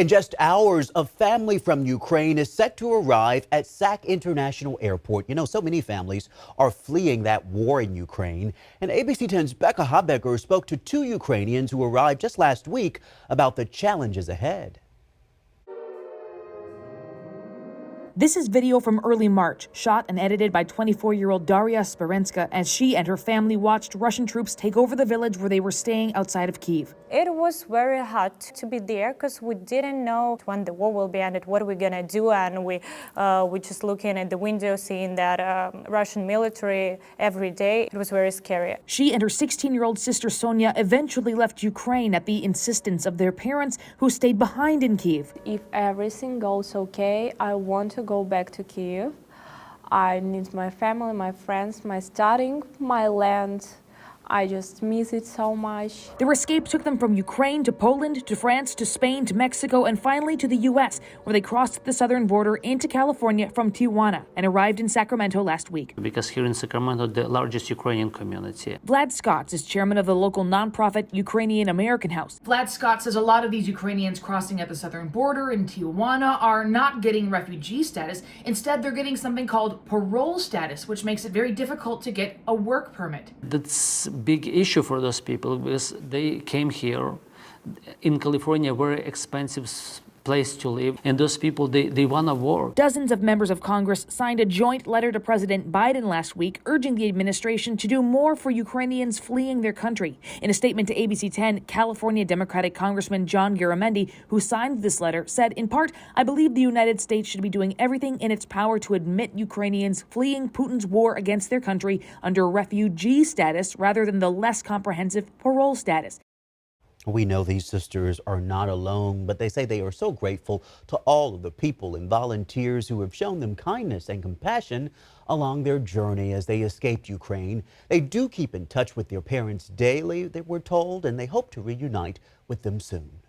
In just hours, a family from Ukraine is set to arrive at Sac International Airport. You know, so many families are fleeing that war in Ukraine. And ABC 10's Becca Habecker spoke to two Ukrainians who arrived just last week about the challenges ahead. This is video from early March, shot and edited by 24-year-old Daria Sparenska as she and her family watched Russian troops take over the village where they were staying outside of Kyiv. It was very hard to be there because we didn't know when the war will be ended, what are we going to do, and we just looking at the window, seeing that Russian military every day. It was very scary. She and her 16-year-old sister Sonia eventually left Ukraine at the insistence of their parents, who stayed behind in Kyiv. If everything goes okay, I want to go back to Kyiv. I need my family, my friends, my studying, my land. I just miss it so much. Their escape took them from Ukraine to Poland, to France, to Spain, to Mexico, and finally to the U.S., where they crossed the southern border into California from Tijuana and arrived in Sacramento last week. Because here in Sacramento, the largest Ukrainian community. Vlad Scott is chairman of the local nonprofit Ukrainian American House. Vlad Scott says a lot of these Ukrainians crossing at the southern border in Tijuana are not getting refugee status. Instead, they're getting something called parole status, which makes it very difficult to get a work permit. That's a big issue for those people because they came here in California, very expensive place to live, and those people, they want to work. Dozens of members of Congress signed a joint letter to President Biden last week urging the administration to do more for Ukrainians fleeing their country. In a statement to ABC 10, California Democratic Congressman John Garamendi, who signed this letter, said, in part, "I believe the United States should be doing everything in its power to admit Ukrainians fleeing Putin's war against their country under refugee status rather than the less comprehensive parole status." We know these sisters are not alone, but they say they are so grateful to all of the people and volunteers who have shown them kindness and compassion along their journey as they escaped Ukraine. They do keep in touch with their parents daily, they were told, and they hope to reunite with them soon.